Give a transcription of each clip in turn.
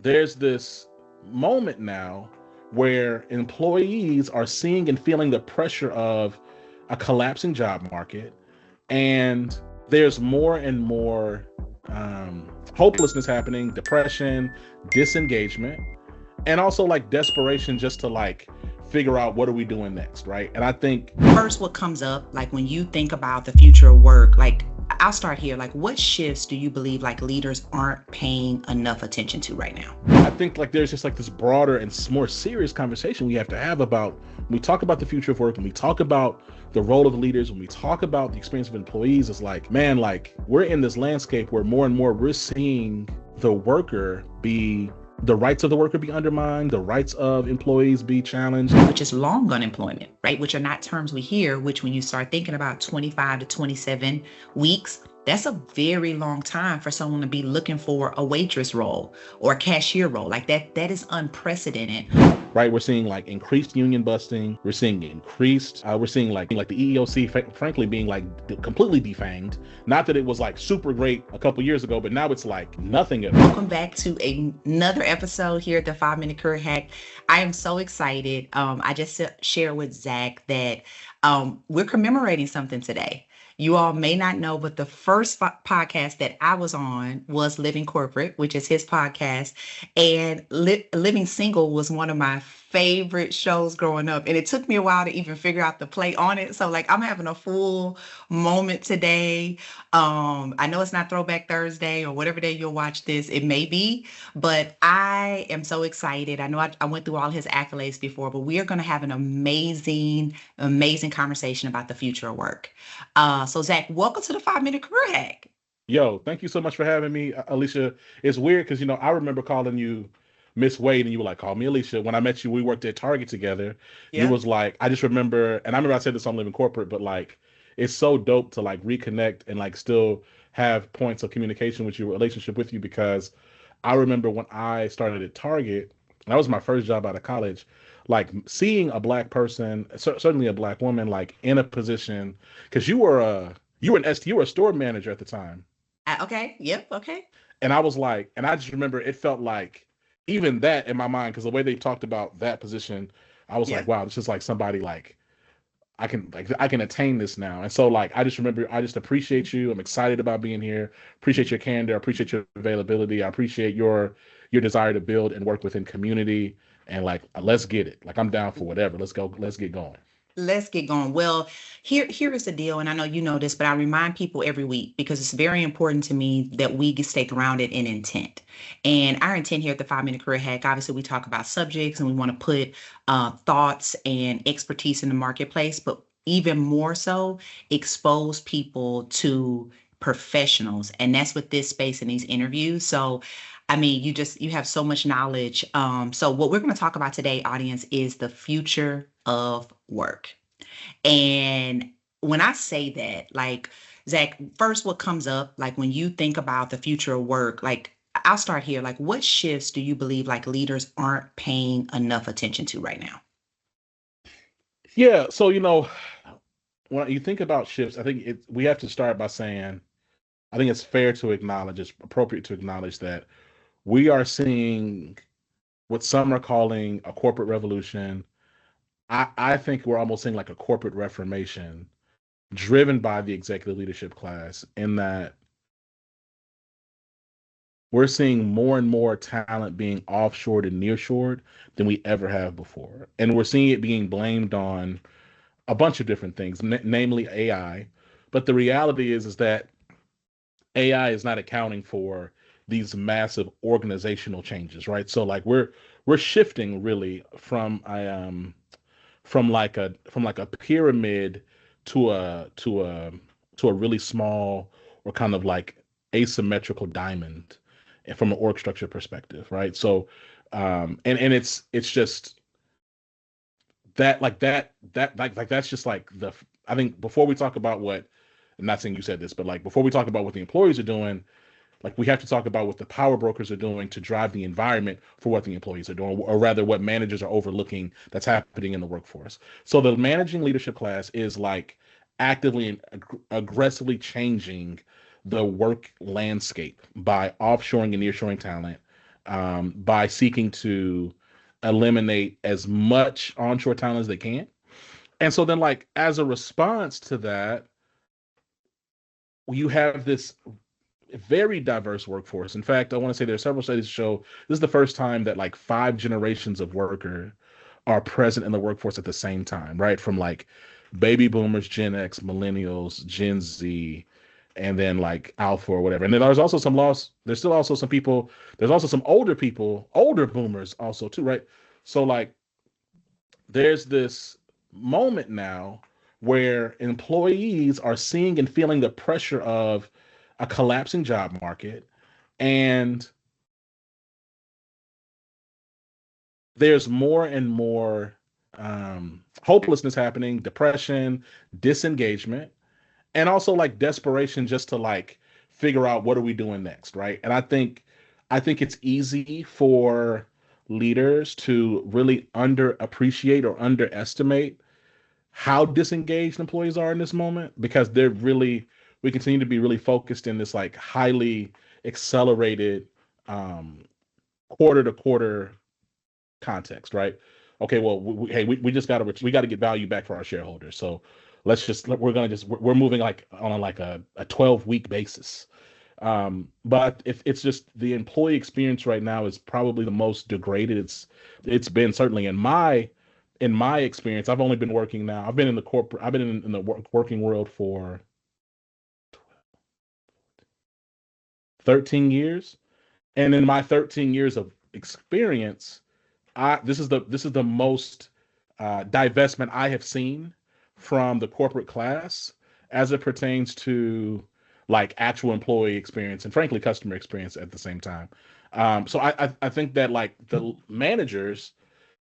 there's this moment now where employees are seeing and feeling the pressure of a collapsing job market, and there's more and more hopelessness happening, depression, disengagement, and also like desperation just to like figure out what are we doing next, right? And I think First, what comes up, like when you think about the future of work, like I'll start here. Like, what shifts do you believe like leaders aren't paying enough attention to right now? I think like there's just like this broader and more serious conversation we have to have about when we talk about the future of work, when we talk about the role of leaders, when we talk about the experience of employees. It's like, man, like we're in this landscape where more and more we're seeing the rights of the worker be undermined, the rights of employees be challenged. Which is long unemployment, right? Which are not terms we hear, which when you start thinking about 25 to 27 weeks, that's a very long time for someone to be looking for a waitress role or a cashier role. Like that is unprecedented. Right, we're seeing like increased union busting. We're seeing like the EEOC, frankly, being like completely defanged. Not that it was like super great a couple years ago, but now it's like nothing at all. Welcome back to another episode here at the 5 Minute Career Hack. I am so excited. I just shared with Zach that we're commemorating something today. You all may not know, but the first podcast that I was on was Living Corporate, which is his podcast. And Living Single was one of my favorite shows growing up. And it took me a while to even figure out the play on it. So like I'm having a full moment today. I know it's not Throwback Thursday or whatever day you'll watch this. It may be, but I am so excited. I know I went through all his accolades before, but we are going to have an amazing, amazing conversation about the future of work. So Zach, welcome to the 5 Minute Career Hack. Yo, thank you so much for having me, Alicia. It's weird because, I remember calling you Miss Wade and you were like, call me Alicia. When I met you, we worked at Target together. Yeah. You was like, I just remember, and I remember I said this on Living Corporate, but like, it's so dope to like reconnect and like still have points of communication with your relationship with you, because I remember when I started at Target, that was my first job out of college, like seeing a black person, certainly a black woman, like in a position, because you were a store manager at the time. Okay. Yep. Okay. And I was like, and I just remember it felt like even that in my mind, because the way they talked about that position, I was like, wow, this is like somebody like I can attain this now. And so like I just remember, I just appreciate you. I'm excited about being here. Appreciate your candor. Appreciate your availability. I appreciate your desire to build and work within community. And like, let's get it. Like I'm down for whatever. Let's go. Let's get going. Let's get going. Well, here is the deal, and I know you know this, but I remind people every week because it's very important to me that we stay grounded in intent. And our intent here at the 5 Minute Career Hack, obviously, we talk about subjects and we want to put thoughts and expertise in the marketplace, but even more so, expose people to professionals, and that's what this space in these interviews. So I mean, you have so much knowledge. So what we're going to talk about today, audience, is the future of work. And when I say that, like, Zach, first what comes up, like when you think about the future of work, like I'll start here. Like, what shifts do you believe like leaders aren't paying enough attention to right now? Yeah. So, when you think about shifts, I think we have to start by saying, I think it's fair to acknowledge, it's appropriate to acknowledge that we are seeing what some are calling a corporate revolution. I think we're almost seeing like a corporate reformation driven by the executive leadership class, in that we're seeing more and more talent being offshored and nearshored than we ever have before. And we're seeing it being blamed on a bunch of different things, namely AI. But the reality is that AI is not accounting for these massive organizational changes, right? So like we're shifting really from like a pyramid to a really small or kind of like asymmetrical diamond from an org structure perspective, right? So and it's just that that's just like I think before we talk about what, I'm not saying you said this, but like before we talk about what the employees are doing, like we have to talk about what the power brokers are doing to drive the environment for what the employees are doing, or rather what managers are overlooking that's happening in the workforce. So the managing leadership class is like actively and aggressively changing the work landscape by offshoring and nearshoring talent, by seeking to eliminate as much onshore talent as they can. And so then, like, as a response to that, you have this very diverse workforce. In fact, I want to say there are several studies that show this is the first time that like five generations of worker are present in the workforce at the same time, right? From like baby boomers, Gen X, millennials, Gen Z, and then like Alpha or whatever. And then there's also some loss. There's still also some people. There's also some older people, older boomers also too, right? So like there's this moment now where employees are seeing and feeling the pressure of a collapsing job market, and there's more and more hopelessness happening, depression, disengagement, and also like desperation just to like figure out what are we doing next, right? And I think it's easy for leaders to really underappreciate or underestimate how disengaged employees are in this moment, because they're really, we continue to be really focused in this like highly accelerated um quarter to quarter context, right? Okay, well, hey, we just got to, we got to get value back for our shareholders. So let's just, we're gonna just, we're moving like on like a 12-week basis. But if it's just the employee experience right now is probably the most degraded it's been, certainly in my experience. I've only been working now. I've been in the corporate. I've been in the working world for 13 years, and in my 13 years of experience, this is the most divestment I have seen from the corporate class as it pertains to like actual employee experience and frankly customer experience at the same time. So I think that like the managers,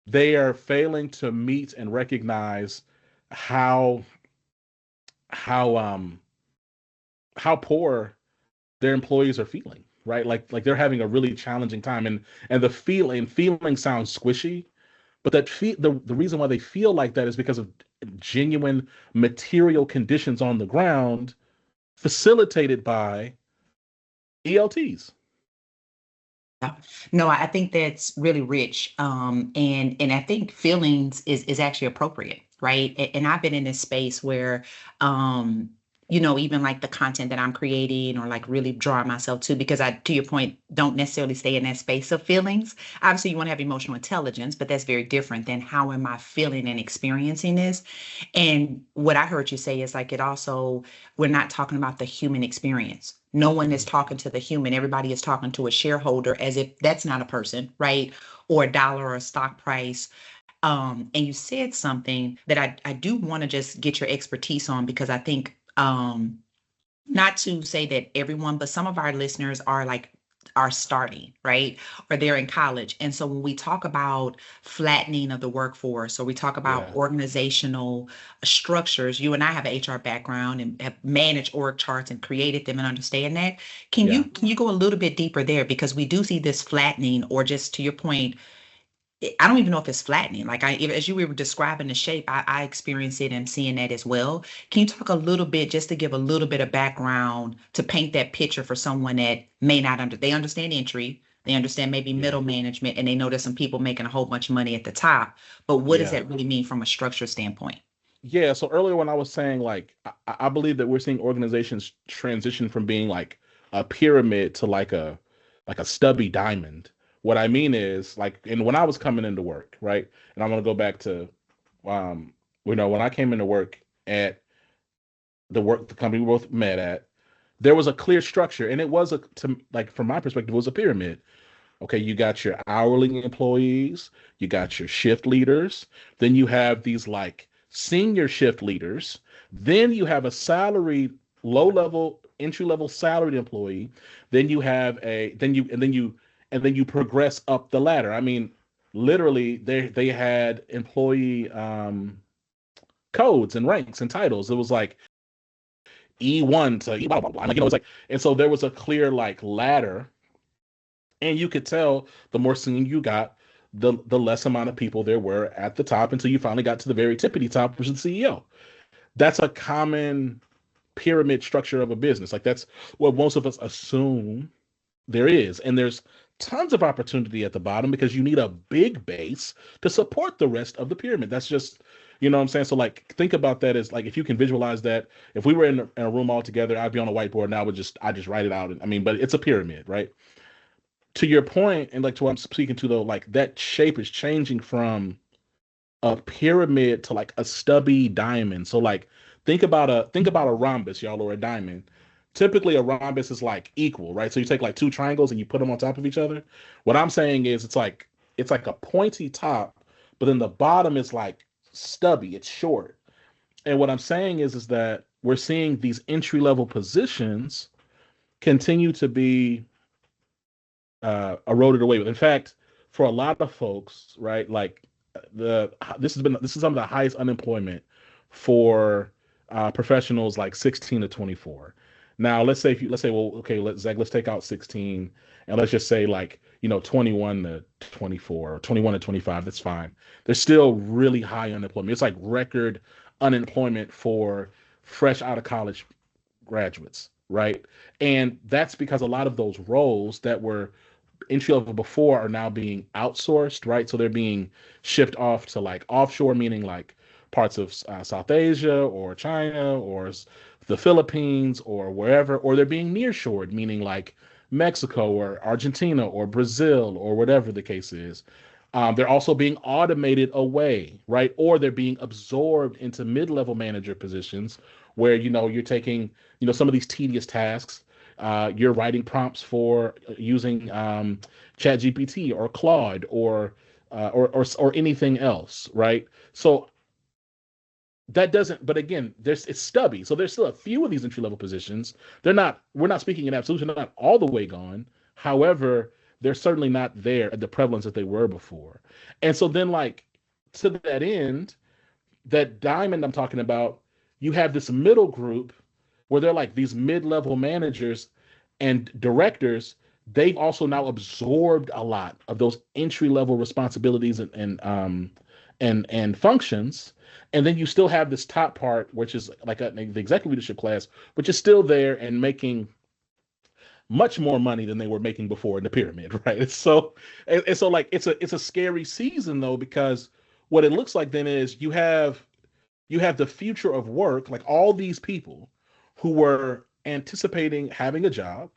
they are failing to meet and recognize how how um how poor their employees are feeling, right? Like they're having a really challenging time, and the feeling sounds squishy, but the reason why they feel like that is because of genuine material conditions on the ground facilitated by ELTs. Yeah. No, I think that's really rich. And I think feelings is actually appropriate, right? And I've been in this space where um, even like the content that I'm creating or like really drawing myself because I, to your point, don't necessarily stay in that space of feelings. Obviously, you want to have emotional intelligence, but that's very different than how am I feeling and experiencing this. And what I heard you say is like it also, we're not talking about the human experience. No one is talking to the human. Everybody is talking to a shareholder as if that's not a person, right? Or a dollar or a stock price. And you said something that I do want to just get your expertise on because I think not to say that everyone, but some of our listeners are starting, right? Or they're in college. And so when we talk about flattening of the workforce, or we talk about Yeah, organizational structures, you and I have an HR background and have managed org charts and created them and understand that. Can you yeah, can you go a little bit deeper there? Because we do see this flattening, or just to your point, I don't even know if it's flattening. Like as you were describing the shape, I experienced it and seeing that as well. Can you talk a little bit, just to give a little bit of background to paint that picture for someone that may not they understand entry, they understand maybe yeah, middle management, and they know there's some people making a whole bunch of money at the top. But what does yeah. that really mean from a structure standpoint? Yeah, so earlier when I was saying like I believe that we're seeing organizations transition from being like a pyramid to like a stubby diamond. What I mean is like, and when I was coming into work, right? And I'm gonna go back to um when I came into work at the company we both met at, there was a clear structure, and it was like from my perspective, it was a pyramid. Okay, you got your hourly employees, you got your shift leaders, then you have these like senior shift leaders, then you have a salaried low level entry level salaried employee, then you have a then you progress up the ladder. I mean, literally they had employee codes and ranks and titles. It was like E1 to E blah blah blah. Like, it's like, and so there was a clear like ladder, and you could tell the more senior you got, the less amount of people there were at the top until you finally got to the very tippity top, which is the CEO. That's a common pyramid structure of a business. Like that's what most of us assume there is. And there's tons of opportunity at the bottom because you need a big base to support the rest of the pyramid. That's just, you know what I'm saying? So like think about that as like if you can visualize that, if we were in a room all together, I'd be on a whiteboard and I just write it out. I mean, but it's a pyramid, right? To your point, and like to what I'm speaking to though, like that shape is changing from a pyramid to like a stubby diamond. So like think about a rhombus, y'all, or a diamond. Typically a rhombus is like equal, right? So you take like two triangles and you put them on top of each other. What I'm saying is it's like a pointy top, but then the bottom is like stubby, it's short. And what I'm saying is that we're seeing these entry level positions continue to be eroded away with. In fact, for a lot of folks, right, like this is some of the highest unemployment for professionals like 16 to 24. Now, let's say well, okay, let's take out 16 and let's just say like 21 to 24 or 21 to 25. That's fine. There's still really high unemployment. It's like record unemployment for fresh out of college graduates, right? And that's because a lot of those roles that were entry level before are now being outsourced, right? So they're being shipped off to like offshore, meaning like parts of South Asia or China or the Philippines or wherever, or they're being nearshored, meaning like Mexico or Argentina or Brazil or whatever the case is. They're also being automated away, right? Or they're being absorbed into mid-level manager positions where you're taking some of these tedious tasks. You're writing prompts for using Chat GPT or Claude or anything else, right? So that doesn't. But again, it's stubby. So there's still a few of these entry level positions. We're not speaking in absolutes. They're not all the way gone. However, they're certainly not there at the prevalence that they were before. And so then, like to that end, that diamond I'm talking about, you have this middle group where they're like these mid-level managers and directors. They've also now absorbed a lot of those entry-level responsibilities and functions. And then you still have this top part, which is like the executive leadership class, which is still there and making much more money than they were making before in the pyramid, right? And so like it's a scary season though, because what it looks like then is you have the future of work, like all these people who were anticipating having a job,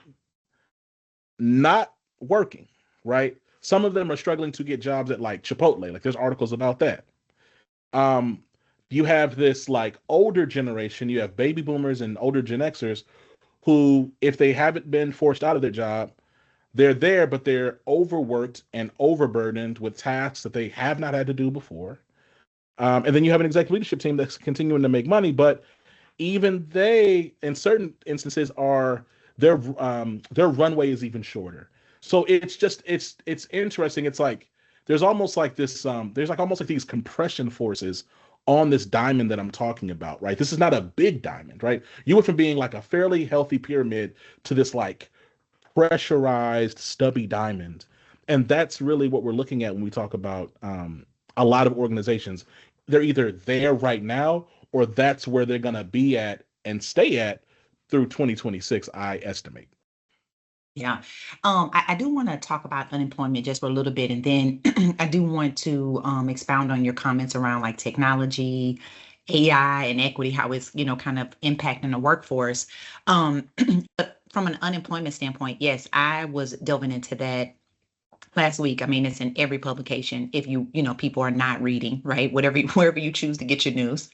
not working, right? Some of them are struggling to get jobs at like Chipotle. Like there's articles about that. Um, you have this like older generation, you have baby boomers and older Gen Xers who, if they haven't been forced out of their job, they're there, but they're overworked and overburdened with tasks that they have not had to do before. And then you have an executive leadership team that's continuing to make money, but even they, in certain instances, are their runway is even shorter. So it's interesting. It's like there's almost like this there's like almost like these compression forces on this diamond that I'm talking about, right? This is not a big diamond, right? You went from being like a fairly healthy pyramid to this like pressurized stubby diamond, and that's really what we're looking at when we talk about a lot of organizations. They're either there right now or that's where they're going to be at and stay at through 2026, I estimate. Yeah. I do want to talk about unemployment just for a little bit. And then I do want to expound on your comments around like technology, AI, and equity, how it's, kind of impacting the workforce. But from an unemployment standpoint, yes, I was delving into that last week. I mean, it's in every publication if people are not reading, right? Wherever you choose to get your news.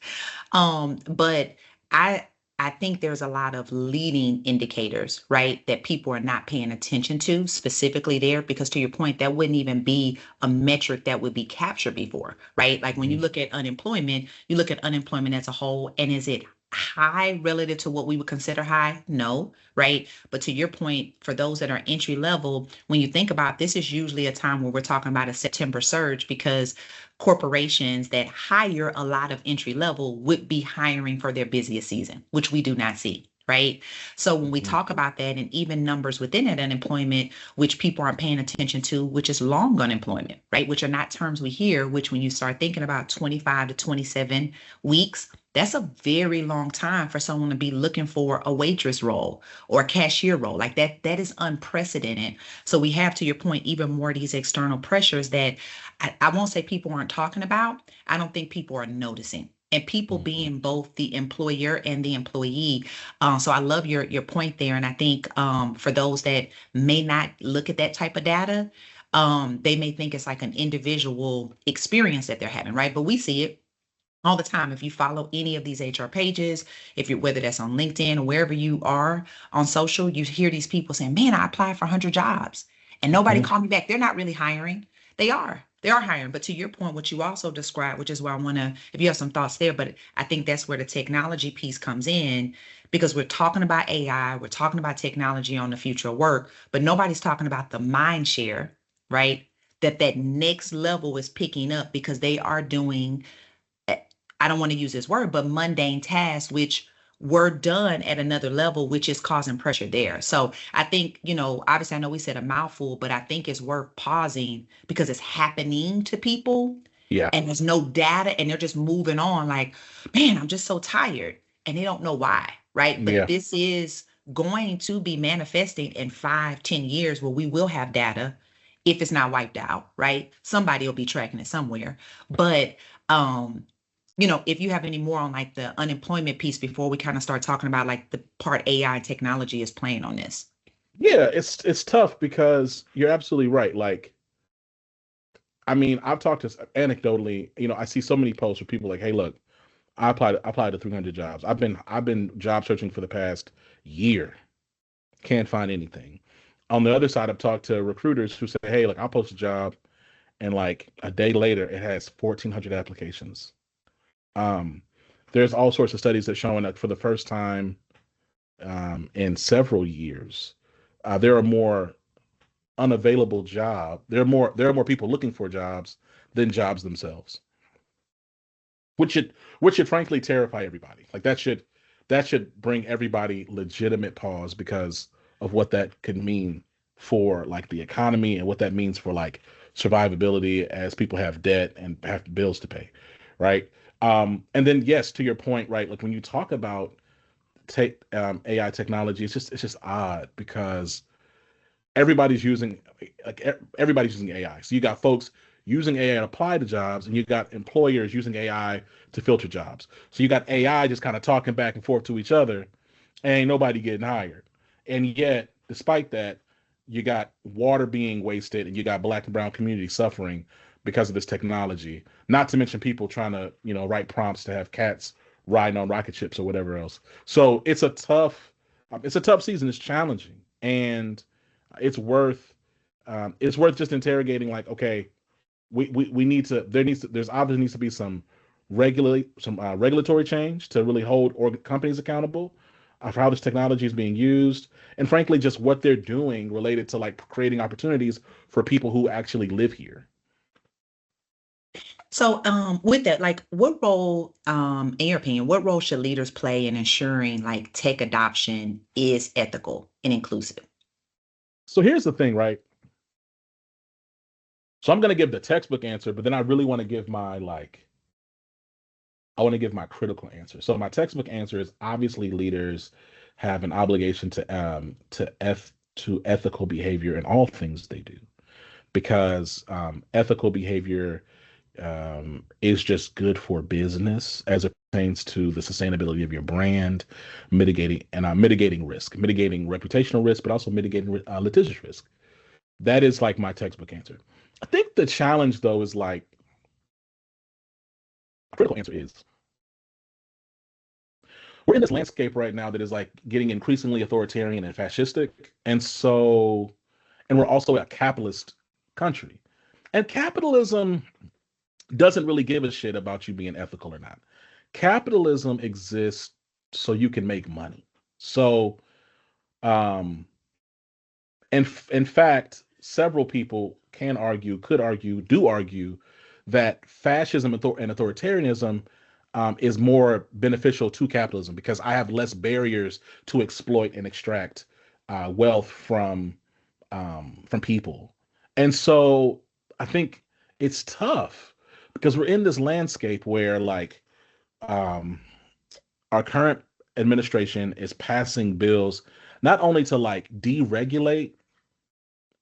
But I I think there's a lot of leading indicators, right, that people are not paying attention to specifically there, because to your point, that wouldn't even be a metric that would be captured before, right? Like when you look at unemployment, you look at unemployment as a whole, and is it high relative to what we would consider high? No, right? But to your point, for those that are entry level, when you think about this, is usually a time where we're talking about a September surge, because corporations that hire a lot of entry level would be hiring for their busiest season, which we do not see. right? So when we Mhm. talk about that, and even numbers within that unemployment, which people aren't paying attention to, which is long unemployment, right? Which are not terms we hear, which when you start thinking about 25 to 27 weeks, that's a very long time for someone to be looking for a waitress role or a cashier role. Like that is unprecedented. So we have, to your point, even more of these external pressures that I won't say people aren't talking about. I don't think people are noticing. And people Mhm. being both the employer and the employee. So I love your point there. And I think for those that may not look at that type of data, they may think it's like an individual experience that they're having, right? But we see it all the time. If you follow any of these HR pages, if you're, whether that's on LinkedIn or wherever you are on social, you hear these people saying, man, I applied for 100 jobs and nobody Mhm. called me back. They're not really hiring. They are hiring. But to your point, what you also described, which is why I want to, if you have some thoughts there, but I think that's where the technology piece comes in, because we're talking about AI, we're talking about technology on the future of work, but nobody's talking about the mind share, right? That next level is picking up because they are doing, I don't want to use this word, but mundane tasks, which were done at another level, which is causing pressure there. So I think, obviously, I know we said a mouthful, but I think it's worth pausing because it's happening to people Yeah. and there's no data and they're just moving on like, man, I'm just so tired. And they don't know why, right? But Yeah. this is going to be manifesting in 5, 10 years where we will have data if it's not wiped out, right? Somebody will be tracking it somewhere. But um if you have any more on like the unemployment piece before we kind of start talking about like the part AI and technology is playing on this. Yeah, it's tough because you're absolutely right. Like, I mean, I've talked to anecdotally, I see so many posts where people like, "Hey, look, I applied to 300 jobs. I've been job searching for the past year. Can't find anything." On the other side, I've talked to recruiters who say, "Hey, like I'll post a job and like a day later it has 1,400 applications." Um, there's all sorts of studies that showing that for the first time in several years, there are more unavailable there are more people looking for jobs than jobs themselves, which should frankly terrify everybody. Like that should bring everybody legitimate pause because of what that could mean for like the economy and what that means for like survivability as people have debt and have bills to pay, right? And then yes, to your point, right? Like when you talk about AI technology, it's just odd because everybody's using AI. So you got folks using AI to apply to jobs, and you got employers using AI to filter jobs. So you got AI just kind of talking back and forth to each other, and ain't nobody getting hired. And yet, despite that, you got water being wasted, and you got Black and brown communities suffering because of this technology. Not to mention people trying to write prompts to have cats riding on rocket ships or whatever else. So it's a tough season. It's challenging, and it's worth just interrogating. Like, okay, we need to there's obviously needs to be some regulatory change to really hold companies accountable for how this technology is being used, and frankly, just what they're doing related to like creating opportunities for people who actually live here. So with that, like what role, in your opinion, what role should leaders play in ensuring like tech adoption is ethical and inclusive? So here's the thing, right? So I'm going to give the textbook answer, but then I want to give my critical answer. So my textbook answer is obviously leaders have an obligation to ethical behavior in all things they do, because ethical behavior is just good for business as it pertains to the sustainability of your brand, mitigating risk, mitigating reputational risk, but also mitigating litigious risk. That is like my textbook answer. I think the challenge though is like critical answer is we're in this landscape right now that is like getting increasingly authoritarian and fascistic. And we're also a capitalist country. And capitalism doesn't really give a shit about you being ethical or not. Capitalism exists so you can make money. So, um, in fact, several people could argue, do argue that fascism and authoritarianism is more beneficial to capitalism because I have less barriers to exploit and extract wealth from people. And so I think it's tough because we're in this landscape where like um, our current administration is passing bills not only to like deregulate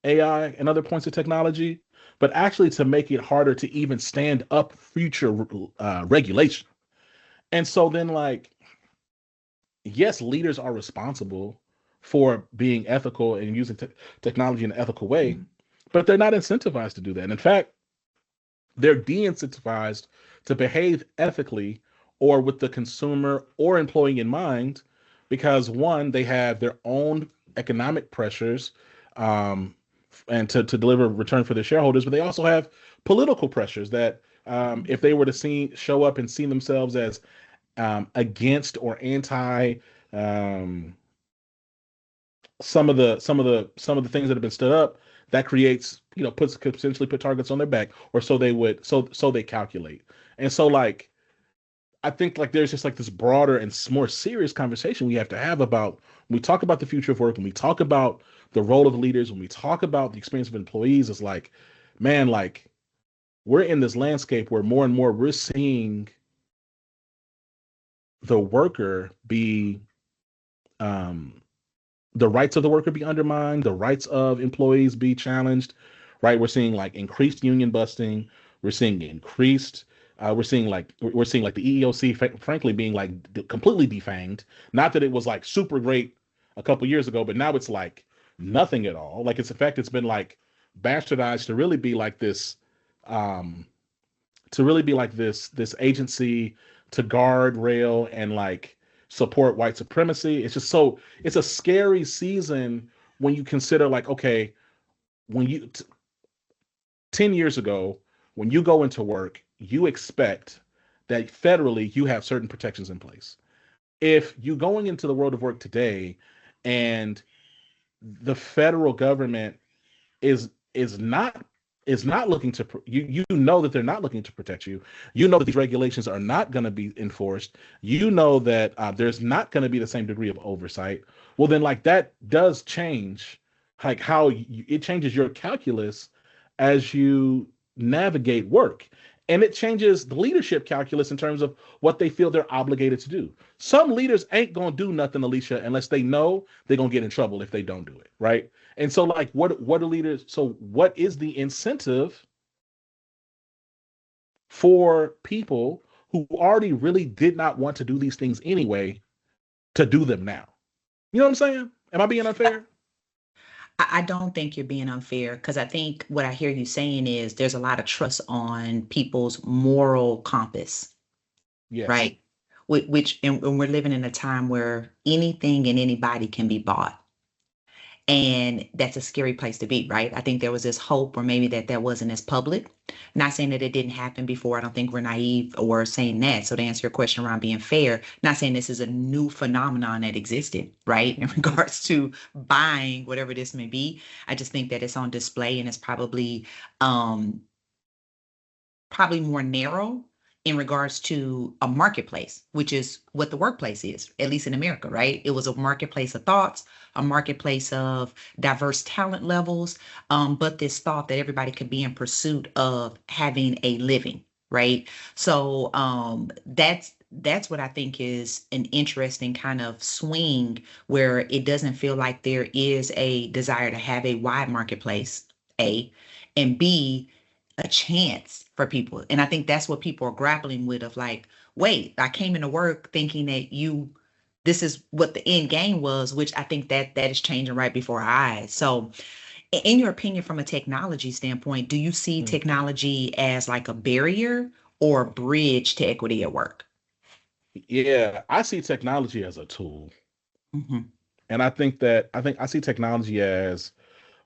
AI and other points of technology, but actually to make it harder to even stand up future regulation. And so then, like, yes, leaders are responsible for being ethical and using technology in an ethical way, but they're not incentivized to do that. And in fact, they're de-incentivized to behave ethically or with the consumer or employee in mind because one, they have their own economic pressures um, and to deliver return for their shareholders, but they also have political pressures that if they were to show up and see themselves as against or anti um, some of the things that have been stood up, that creates puts could potentially put targets on their back, or so they would so they calculate. And so like I think like there's just like this broader and more serious conversation we have to have about when we talk about the future of work, when we talk about the role of leaders, when we talk about the experience of employees. It's like, man, like we're in this landscape where more and more we're seeing the worker be um the rights of the worker be undermined, the rights of employees be challenged, right? We're seeing like increased union busting. We're seeing increased. We're seeing like the EEOC, frankly, being like completely defanged. Not that it was like super great a couple years ago, but now it's like nothing at all. Like it's in fact it's been like bastardized um, to really be like this agency to guard rail and like support white supremacy. It's just so it's a scary season when you consider like okay, when 10 years ago when you go into work, you expect that federally you have certain protections in place. If you going into the world of work today and the federal government is not looking to you know that they're not looking to protect you. You know that these regulations are not going to be enforced. You know that there's not going to be the same degree of oversight. Well then like that does change like how it changes your calculus as you navigate work, and it changes the leadership calculus in terms of what they feel they're obligated to do. Some leaders ain't gonna do nothing, Alicia, unless they know they're gonna get in trouble if they don't do it, right? And so, like, what are leaders? So, what is the incentive for people who already really did not want to do these things anyway to do them now? You know what I'm saying? Am I being unfair? I don't think you're being unfair because I think what I hear you saying is there's a lot of trust on people's moral compass, Yes. right? Which and we're living in a time where anything and anybody can be bought. And that's a scary place to be, right? I think there was this hope, or maybe that wasn't as public. Not saying that it didn't happen before. I don't think we're naive or saying that. So to answer your question around being fair, not saying this is a new phenomenon that existed, right? In regards to buying whatever this may be. I just think that it's on display and it's um probably more narrow in regards to a marketplace, which is what the workplace is, at least in America, right? It was a marketplace of thoughts, a marketplace of diverse talent levels, but this thought that everybody could be in pursuit of having a living, right? So that's what I think is an interesting kind of swing where it doesn't feel like there is a desire to have a wide marketplace, A, and B, a chance for people. And I think that's what people are grappling with of like, wait, I came into work thinking that this is what the end game was, which I think that is changing right before our eyes. So in your opinion, from a technology standpoint, do you see Hmm. technology as like a barrier or a bridge to equity at work? Yeah, I see technology as a tool. Hmm. And I think I see technology as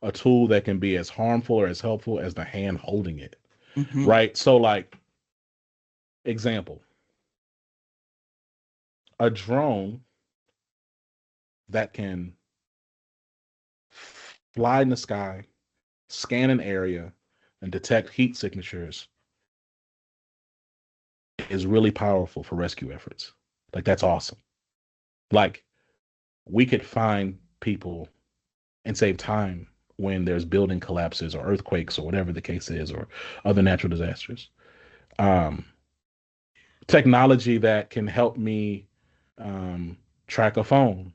a tool that can be as harmful or as helpful as the hand holding it. Hmm. Right? So like example, a drone that can fly in the sky, scan an area, and detect heat signatures is really powerful for rescue efforts. Like that's awesome. Like we could find people and save time when there's building collapses or earthquakes or whatever the case is or other natural disasters. Um, Technology that can help me um, track a phone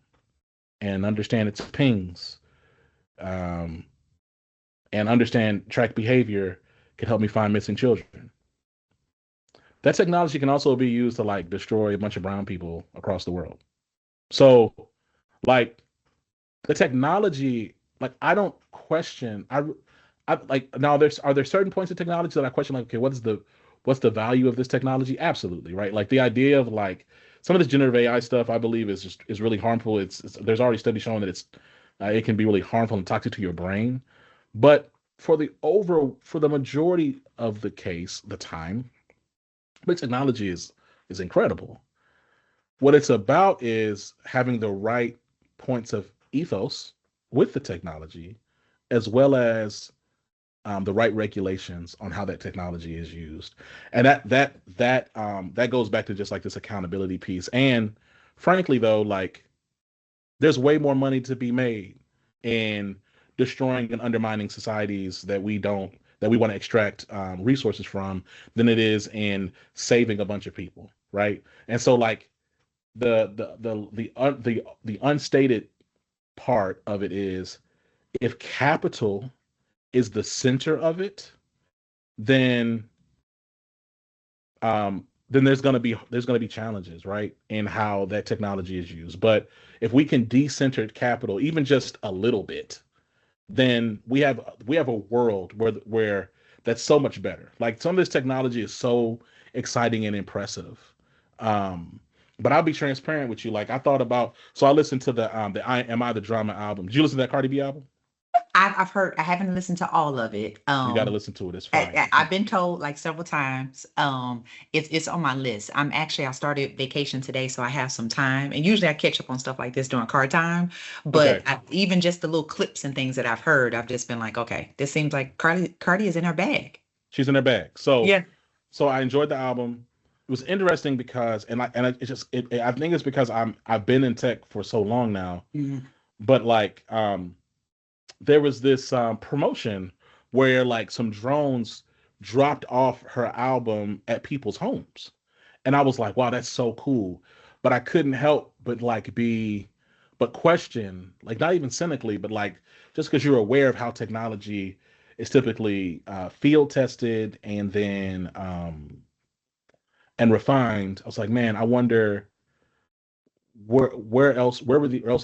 and understand its pings um, and understand track behavior can help me find missing children. That technology can also be used to like destroy a bunch of brown people across the world. So like the technology, like I don't question. I like now. Are there certain points of technology that I question? Like, okay, what's the value of this technology? Absolutely, right. Like the idea of like some of this generative AI stuff, I believe is really harmful. It's there's already studies showing that it can be really harmful and toxic to your brain. But for the majority of the case, the time, big technology is incredible. What it's about is having the right points of ethos with the technology, as well as the right regulations on how that technology is used, and that goes back to just like this accountability piece. And frankly, though, like there's way more money to be made in destroying and undermining societies that we want to extract resources from than it is in saving a bunch of people, right? And so like the unstated part of it is if capital is the center of it, then then there's gonna be challenges, right, in how that technology is used. But if we can decenter capital even just a little bit, then we have a world where that's so much better. Like some of this technology is so exciting and impressive. Um, but I'll be transparent with you. Like I thought about, so I listened to the I Am I the Drama album. Did you listen to that Cardi B album? I've heard, I haven't listened to all of it. You got to listen to it. It's fire. I've been told like several times. It's on my list. I started vacation today, so I have some time. And usually I catch up on stuff like this during car time. But Okay, even just the little clips and things that I've heard, I've just been like, okay, this seems like Cardi is in her bag. she's in her bag. So Yeah. so I enjoyed the album. It was interesting because it's just I think it's because I've been in tech for so long now. Mhm. But like there was this promotion where like some drones dropped off her album at people's homes, and I was like, wow, that's so cool. But I couldn't help but like but question, like not even cynically, but like just because you're aware of how technology is typically field tested and then and refined. I was like, man, I wonder where else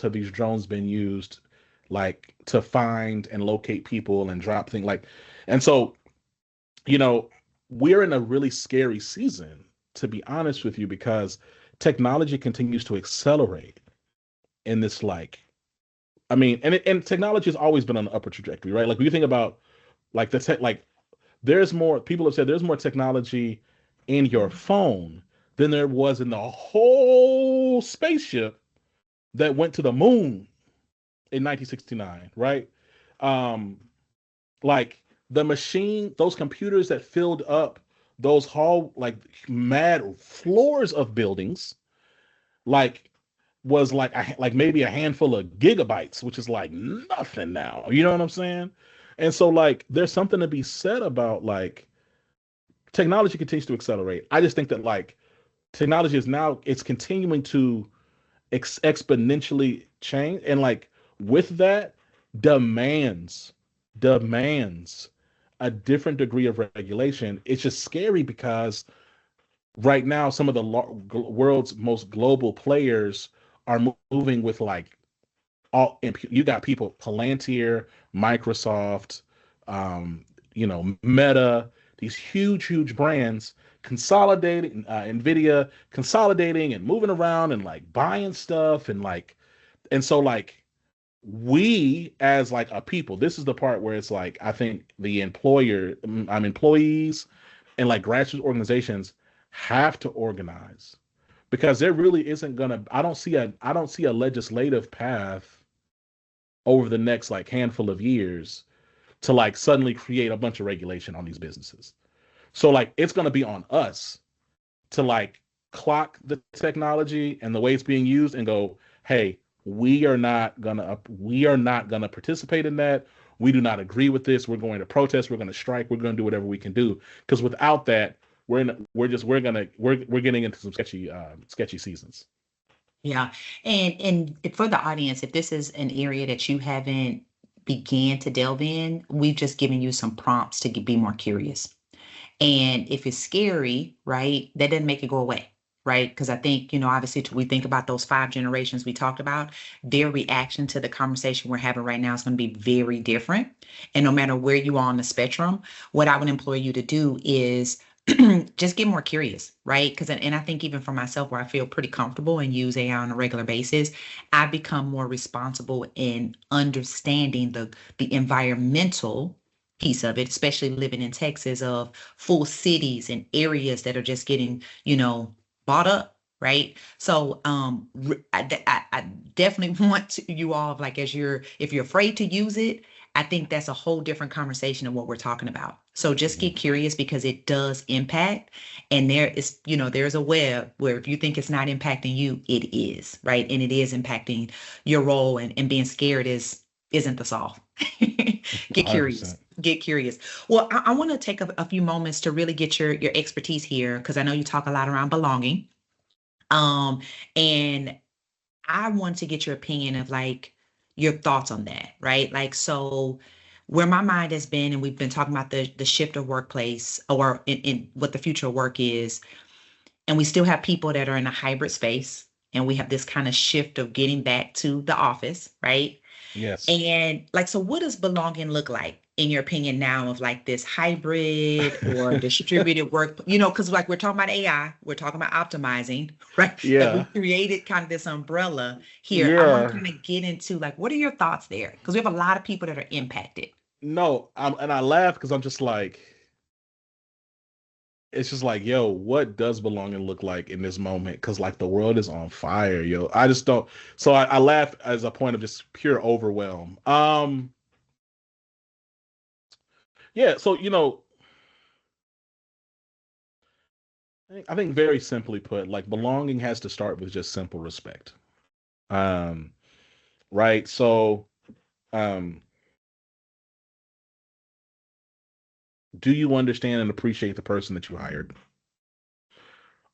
have these drones been used like to find and locate people and drop things like. And so you know we're in a really scary season, to be honest with you, because technology continues to accelerate in this like and technology has always been on the upper trajectory, right? Like when you think about like the tech, like there's more people have said there's more technology in your phone than there was in the whole spaceship that went to the moon in 1969, right? Um, like the machine, those computers that filled up those like mad floors of buildings, like was like maybe a handful of gigabytes, which is like nothing now. You know what I'm saying? And so like there's something to be said about like technology continues to accelerate. I just think that like technology is now it's continuing to exponentially change, and like with that demands demands a different degree of regulation. It's just scary because right now some of the world's most global players are moving with like all you got people Palantir, Microsoft, Meta, these huge brands consolidating, Nvidia consolidating and moving around and like buying stuff and like, and so like we as like a people, this is the part where it's like I think the employees and like grassroots organizations have to organize, because there really isn't gonna I don't see a legislative path over the next like handful of years to like suddenly create a bunch of regulation on these businesses. So like it's going to be on us to like clock the technology and the way it's being used and go, hey, we are not gonna participate in that. We do not agree with this. We're going to protest. We're going to strike. We're going to do whatever we can do. Because without that, we're getting into some sketchy seasons. Yeah. And for the audience, if this is an area that you haven't began to delve in, we've just given you some prompts to be more curious. And if it's scary, right, that doesn't make it go away, right? Because I think, obviously, we think about those 5 generations we talked about, their reaction to the conversation we're having right now is going to be very different. And no matter where you are on the spectrum, what I would employ you to do is just get more curious, right? Because, and I think even for myself, where I feel pretty comfortable and use AI on a regular basis, I become more responsible in understanding the environmental piece of it, especially living in Texas, of full cities and areas that are just getting, bought up. Right. So I definitely want you all, like, if you're afraid to use it, I think that's a whole different conversation of what we're talking about. So just Mm-hmm. get curious, because it does impact. And there's a web where if you think it's not impacting you, it is, right? And it is impacting your role, and being scared isn't the solve. Get curious. 100%. Get curious. Well, I want to take a few moments to really get your expertise here, because I know you talk a lot around belonging. Um, and I want to get your opinion of, like, your thoughts on that, right? Like, so where my mind has been, and we've been talking about the shift of workplace, or in what the future of work is, and we still have people that are in a hybrid space, and we have this kind of shift of getting back to the office, right? Yes. And, like, so what does belonging look like in your opinion now, of like this hybrid or distributed work? Because, like, we're talking about AI, we're talking about optimizing, right? Like, we Yeah. created kind of this umbrella here. I want to Yeah. kind of get into, like, what are your thoughts there? Because we have a lot of people that are impacted. No, and I laugh because I'm just like, it's just like, yo, what does belonging look like in this moment? Because like the world is on fire, yo. I just don't. So I laugh as a point of just pure overwhelm. Yeah. So I think very simply put, like belonging has to start with just simple respect. Um, right. So, um, do you understand and appreciate the person that you hired?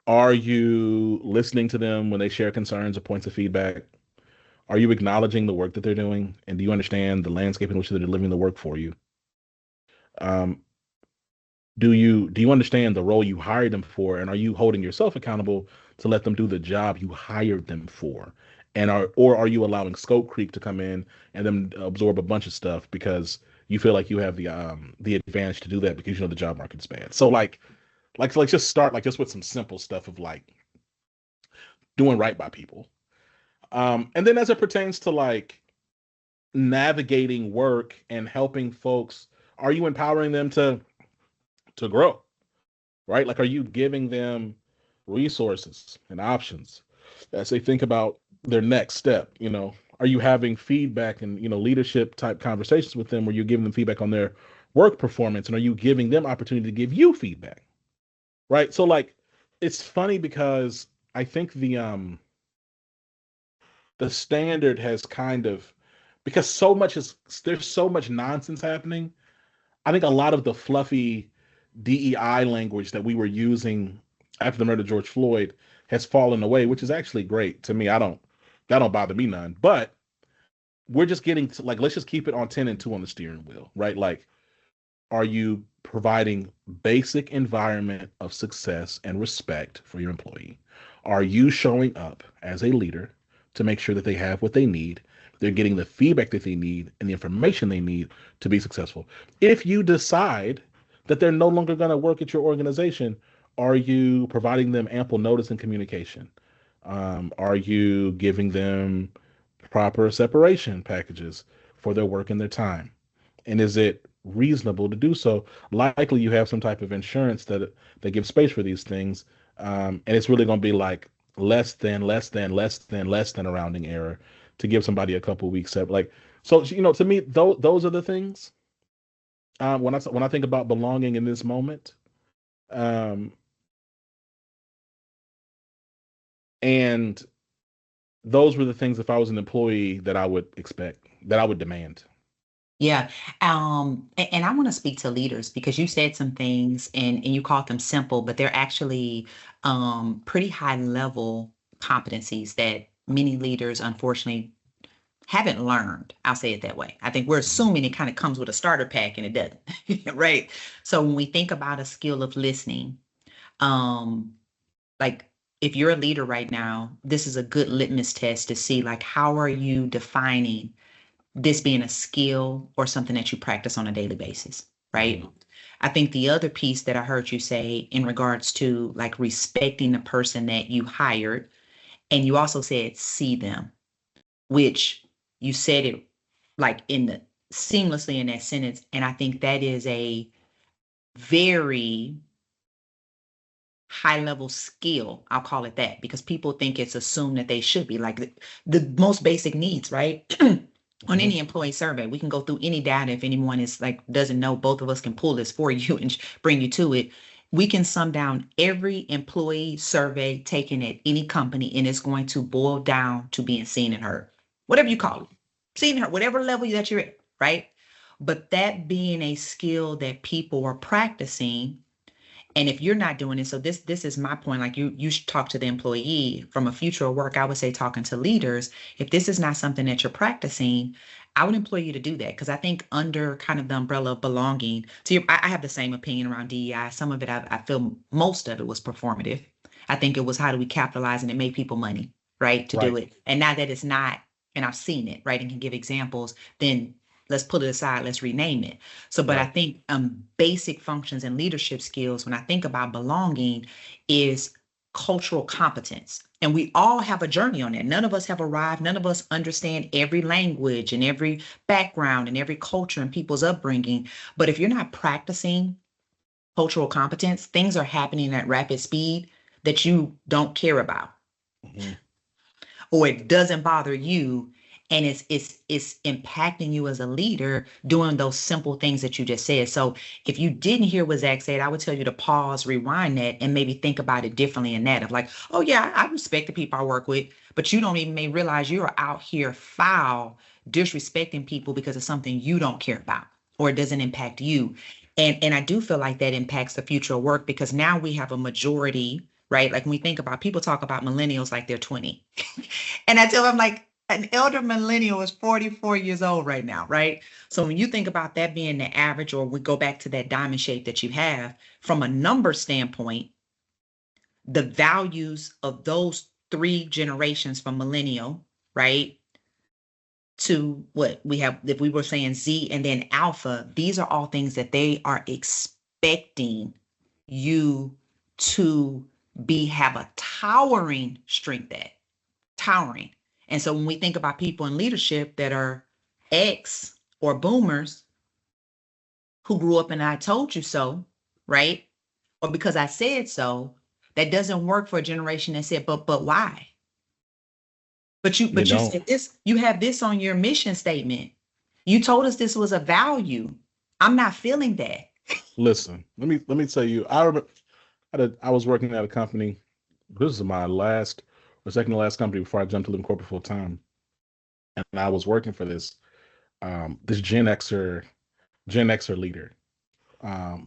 Are you listening to them when they share concerns or points of feedback? Are you acknowledging the work that they're doing? And do you understand the landscape in which they're delivering the work for you? Um, do you understand the role you hired them for? And are you holding yourself accountable to let them do the job you hired them for? Or are you allowing scope creep to come in and then absorb a bunch of stuff because you feel like you have the advantage to do that because you know the job market's bad. So like just start like just with some simple stuff of like doing right by people. And then as it pertains to like navigating work and helping folks, are you empowering them to grow? Right? Like, are you giving them resources and options as they think about their next step? Are you having feedback and leadership type conversations with them where you're giving them feedback on their work performance, and are you giving them opportunity to give you feedback? Right? So like, it's funny because I think the standard has kind of, because there's so much nonsense happening. I think a lot of the fluffy DEI language that we were using after the murder of George Floyd has fallen away, which is actually great to me. That don't bother me none. But we're just getting to, like, let's just keep it on 10 and 2 on the steering wheel, right? Like, are you providing basic environment of success and respect for your employee? Are you showing up as a leader to make sure that they have what they need? They're getting the feedback that they need and the information they need to be successful. If you decide that they're no longer going to work at your organization, are you providing them ample notice and communication? Are you giving them proper separation packages for their work and their time? And is it reasonable to do so? Likely you have some type of insurance that gives space for these things, and it's really going to be like less than a rounding error to give somebody a couple weeks up. Like, so to me, those are the things. When I think about belonging in this moment, um, And those were the things, if I was an employee, that I would expect, that I would demand. Yeah. And I want to speak to leaders because you said some things and you called them simple, but they're actually pretty high level competencies that many leaders unfortunately haven't learned. I'll say it that way. I think we're Mhm. assuming it kind of comes with a starter pack and it doesn't. Right. So when we think about a skill of listening, um, like if you're a leader right now, this is a good litmus test to see like how are you defining this being a skill or something that you practice on a daily basis, right? Mhm. I think the other piece that I heard you say in regards to like respecting the person that you hired, and you also said see them, which you said it like in the seamlessly in that sentence. And I think that is a very high level skill. I'll call it that because people think it's assumed that they should be like the most basic needs, right? On Mhm. any employee survey, we can go through any data. If anyone is like doesn't know, both of us can pull this for you and bring you to it. We can sum down every employee survey taken at any company, and it's going to boil down to being seen and heard, whatever you call it, seen and heard, whatever level that you're at, right? But that being a skill that people are practicing, and if you're not doing it, so this is my point. Like you should talk to the employee from a future of work. I would say talking to leaders. If this is not something that you're practicing, I would employ you to do that because I think under kind of the umbrella of belonging. To your, I have the same opinion around DEI. Some of it, I feel most of it was performative. I think it was how do we capitalize and it made people money, right, to do Right. it. And now that it's not, and I've seen it, right, and can give examples, then let's put it aside. Let's rename it. So, but I Right. think basic functions and leadership skills, when I think about belonging, is cultural competence. And we all have a journey on that. None of us have arrived. None of us understand every language and every background and every culture and people's upbringing. But if you're not practicing cultural competence, things are happening at rapid speed that you don't care about Mhm. or it doesn't bother you and it's impacting you as a leader doing those simple things that you just said. So if you didn't hear what Zach said, I would tell you to pause, rewind that, and maybe think about it differently in that of like, oh yeah, I respect the people I work with, but you don't even may realize you're out here foul, disrespecting people because of something you don't care about or it doesn't impact you. And I do feel like that impacts the future of work because now we have a majority, right? Like when we think about people talk about millennials like they're 20. And I tell them like an elder millennial is 44 years old right now, right? So when you think about that being the average, or we go back to that diamond shape that you have, from a number standpoint, the values of those three generations from millennial, right? To what we have, if we were saying Z and then alpha, these are all things that they are expecting you to be have a towering strength at towering. And so when we think about people in leadership that are X or boomers who grew up and I told you so, right? Or because I said so, that doesn't work for a generation that said, but why? You But you don't. said this, you have this on your mission statement. You told us this was a value. I'm not feeling that. Listen. Let me tell you. I remember I was working at a company. This is my last or second to last company before I jumped to live in corporate full time, and I was working for this Gen Xer leader,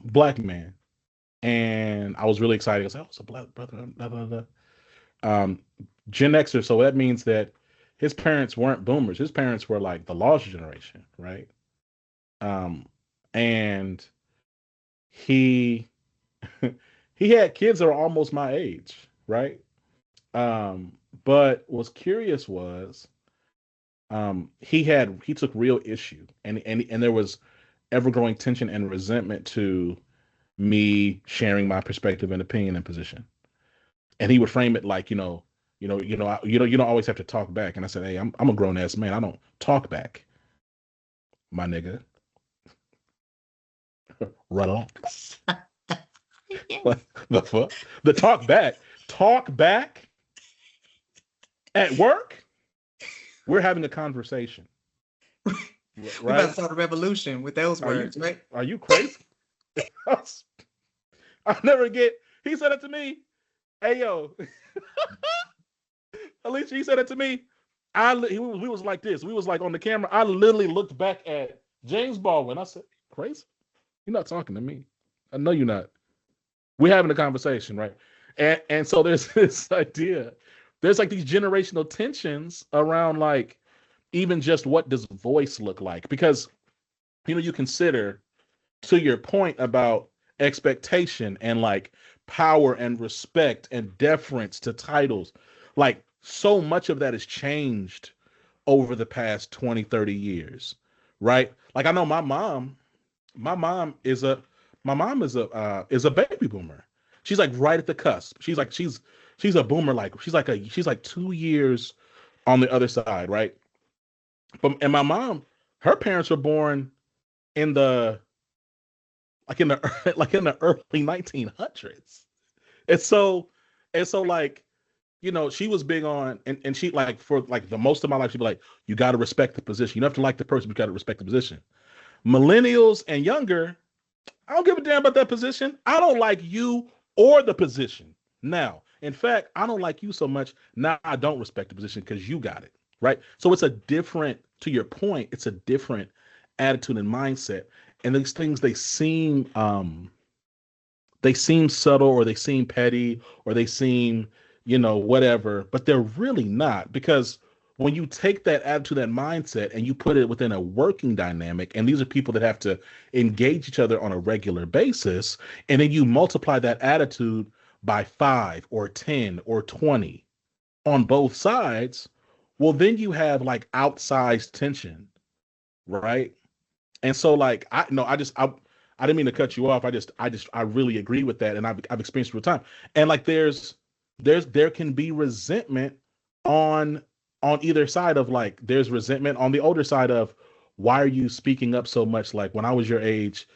black man, and I was really excited. I was like, "Oh, it's a black brother." Blah, blah, blah. Um, Gen Xer, so that means that his parents weren't boomers. His parents were like the lost generation, right? Um, and he he had kids that are almost my age, right? But what's curious was he took real issue, and there was ever growing tension and resentment to me sharing my perspective and opinion and position. And he would frame it like, you don't always have to talk back. And I said, hey, I'm a grown ass man. I don't talk back, my nigga. Relax. What the fuck? The talk back at work. We're having a conversation, We about to right? start a revolution with those Are you words, right? are you crazy? I'll never get. He said it to me. Hey yo, Alicia, he said it to me. We was like this. We was like on the camera. I literally looked back at James Baldwin. I said, "Crazy, you're not talking to me. I know you're not. We're having a conversation, right?" And so there's this idea. There's like these generational tensions around like even just what does voice look like, because you consider, to your point about expectation and like power and respect and deference to titles, like so much of that has changed over the past 20, 30 years, right? Like I know my mom is a is a baby boomer. She's like right at the cusp. She's a boomer, like she's like 2 years on the other side, right? But and my mom, her parents were born in the in the like in the early 1900s. And so like she was big on, and she like for like the most of my life she'd be like, you got to respect the position. You don't have to like the person, you got to respect the position. Millennials and younger, I don't give a damn about that position. I don't like you or the position. Now, in fact, I don't like you so much. Now I don't respect the position because you got it. Right. So it's a different, to your point, it's a different attitude and mindset. And these things, they seem subtle, or they seem petty, or they seem, whatever, but they're really not, because when you take that attitude, that mindset, and you put it within a working dynamic, and these are people that have to engage each other on a regular basis, and then you multiply that attitude by 5 or 10 or 20 on both sides, well, then you have like outsized tension, right? And so like I no, I didn't mean to cut you off. I really agree with that, and I've experienced it with time. And like there can be resentment on either side of, like, there's resentment on the older side of, why are you speaking up so much? Like when I was your age,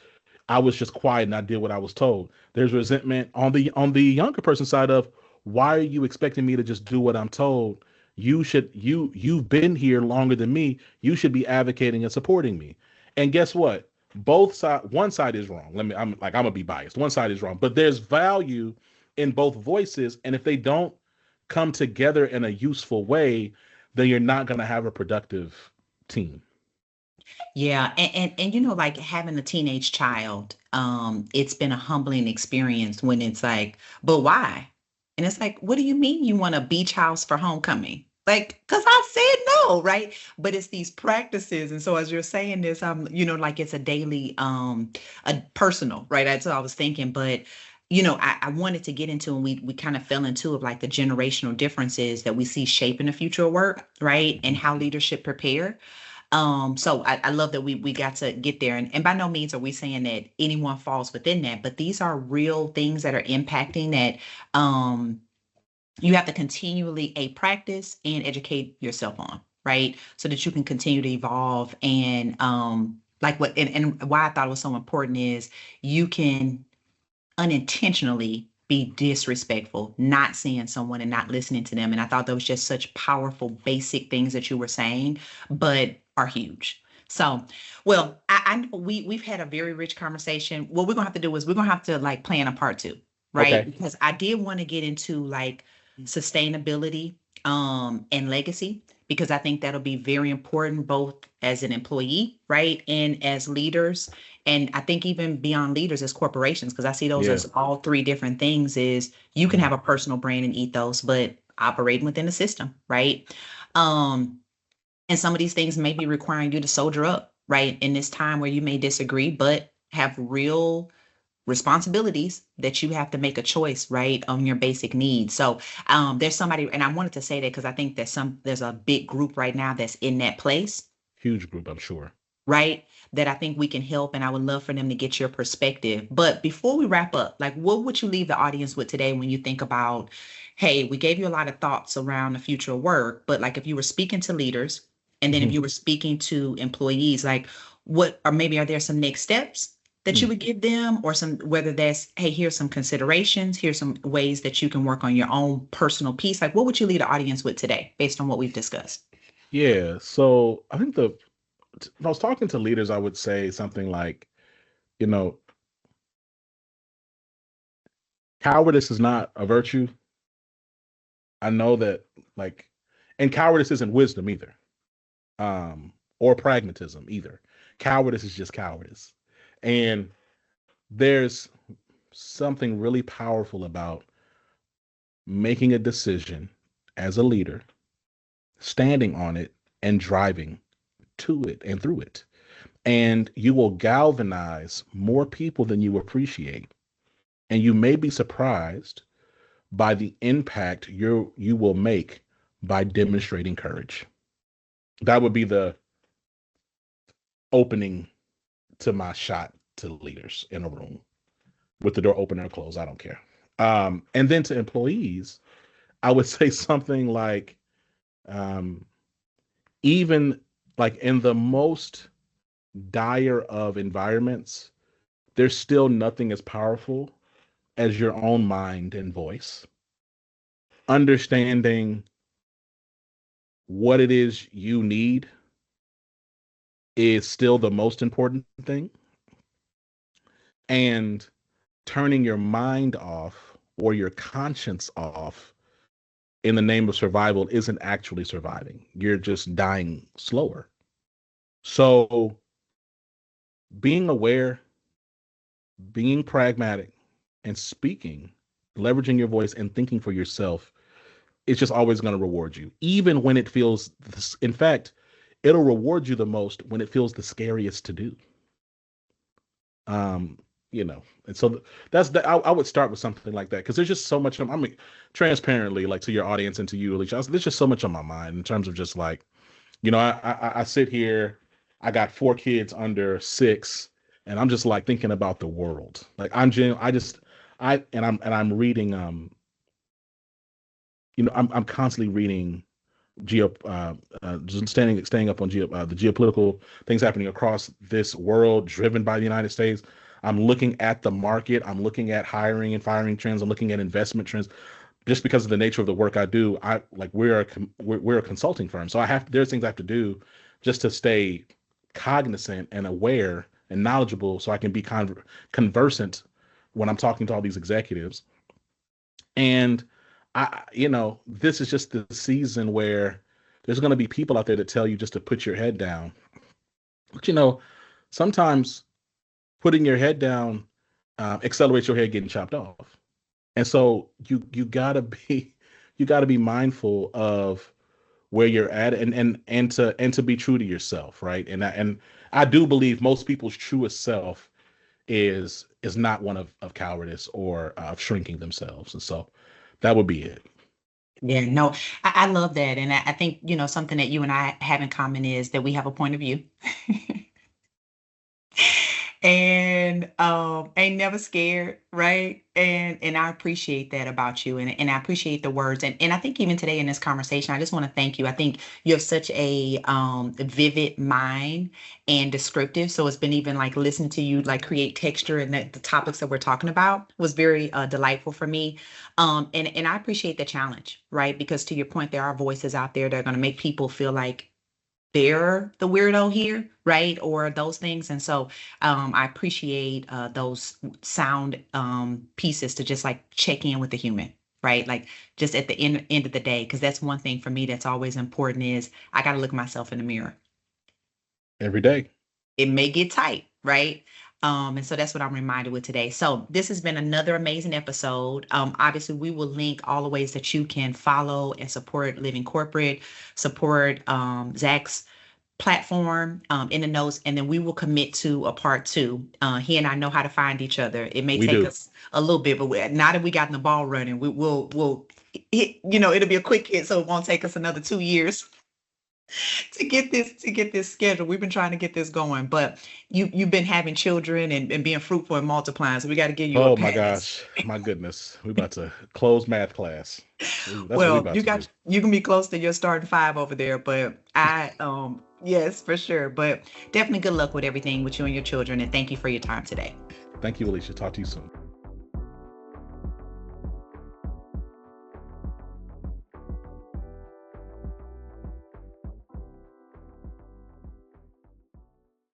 I was just quiet and I did what I was told. There's resentment on the younger person side of, why are you expecting me to just do what I'm told? You've been here longer than me. You should be advocating and supporting me. And guess what? One side is wrong. I'm gonna be biased. One side is wrong, but there's value in both voices. And if they don't come together in a useful way, then you're not gonna have a productive team. Yeah, and like having a teenage child, it's been a humbling experience when it's like, but why? And it's like, what do you mean you want a beach house for homecoming? Like, because I said no, right? But it's these practices. And so as you're saying this, like it's a daily, a personal, right? That's what I was thinking. But I wanted to get into, and we kind of fell into, of like the generational differences that we see shaping the future of work, right? And how leadership prepare. So I love that we got to get there. And by no means are we saying that anyone falls within that, but these are real things that are impacting that you have to continually practice and educate yourself on, right? So that you can continue to evolve. And like what and why I thought it was so important is you can unintentionally be disrespectful, not seeing someone and not listening to them. And I thought that was just such powerful, basic things that you were saying, but are huge. So, well, I know we've had a very rich conversation. What we're gonna have to do is we're gonna have to like plan a part two, right? Okay. Because I did want to get into like sustainability and legacy, because I think that'll be very important both as an employee, right? And as leaders. And I think even beyond leaders as corporations, because I see those Yeah. as all three different things. Is you can have a personal brand and ethos, but operating within the system, right? Um, and some of these things may be requiring you to soldier up, right? In this time where you may disagree, but have real responsibilities that you have to make a choice, right, on your basic needs. So there's somebody, and I wanted to say that because I think there's a big group right now that's in that place, Huge group, I'm sure. right? That I think we can help, and I would love for them to get your perspective. But before we wrap up, like, what would you leave the audience with today when you think about, hey, we gave you a lot of thoughts around the future of work, but like if you were speaking to leaders, and then if Mhm. you were speaking to employees, like what, or maybe are there some next steps that you Hmm. would give them, or some, whether that's, hey, here's some considerations, here's some ways that you can work on your own personal piece. Like, what would you leave the audience with today based on what we've discussed? Yeah. So I think if I was talking to leaders, I would say something like, you know, cowardice is not a virtue. I know that, like, And cowardice isn't wisdom either, or pragmatism either. Cowardice is just cowardice. And there's something really powerful about making a decision as a leader, standing on it, and driving to it and through it. And you will galvanize more people than you appreciate. And you may be surprised by the impact you will make by demonstrating courage. That would be the opening to my shot to leaders in a room with the door open or closed. I don't care. And then to employees, I would say something like, um, even like in the most dire of environments, there's still nothing as powerful as your own mind and voice. Understanding what it is you need is still the most important thing. And turning your mind off or your conscience off in the name of survival isn't actually surviving. You're just dying slower. So being aware, being pragmatic, and speaking, leveraging your voice and thinking for yourself, it's just always going to reward you, even when it feels, in fact, it'll reward you the most when it feels the scariest to do. Um, and so that's the, I would start with something like that because there's just so much. I mean, transparently, like to your audience and to you, Alicia, there's just so much on my mind in terms of just like, I sit here, I got 4 kids under 6, and I'm just like thinking about the world. Like I'm reading, I'm constantly reading staying up on the geopolitical things happening across this world, driven by the United States. I'm looking at the market. I'm looking at hiring and firing trends. I'm looking at investment trends. Just because of the nature of the work I do, we're a consulting firm, so there's things I have to do just to stay cognizant and aware and knowledgeable, so I can be conversant when I'm talking to all these executives. And this is just the season where there's going to be people out there that tell you just to put your head down. But sometimes putting your head down accelerates your head getting chopped off. And so you gotta be mindful of where you're at and to be true to yourself, right? And I do believe most people's truest self is not one of cowardice or of shrinking themselves. And so that would be it. Yeah, no, I love that. And I think, something that you and I have in common is that we have a point of view. And ain't never scared, right? And I appreciate that about you, and I appreciate the words, and I think even today in this conversation, I just want to thank you. I think you have such a vivid mind and descriptive, so it's been even like listening to you like create texture, and that the topics that we're talking about was very delightful for me. And I appreciate the challenge, right? Because to your point, there are voices out there that are going to make people feel like they're the weirdo here, right? Or those things. And so I appreciate those sound pieces to just like check in with the human, right? Like just at the end of the day, because that's one thing for me that's always important is I got to look myself in the mirror. Every day. It may get tight, right? And so that's what I'm reminded with today. So this has been another amazing episode. Obviously, we will link all the ways that you can follow and support Living Corporate, support Zach's platform in the notes, and then we will commit to a part 2. He and I know how to find each other. It may take us a little bit, but now that we got in the ball running, we'll hit, it'll be a quick hit, so it won't take us another 2 years to get this scheduled. We've been trying to get this going, but you've been having children and being fruitful and multiplying, so we got to give you a pass. My gosh, my goodness, we about to close math class. Well, you can be close to your starting 5 over there, but yes, for sure. But definitely good luck with everything with you and your children, and thank you for your time today. Thank you, Alicia. Talk to you soon.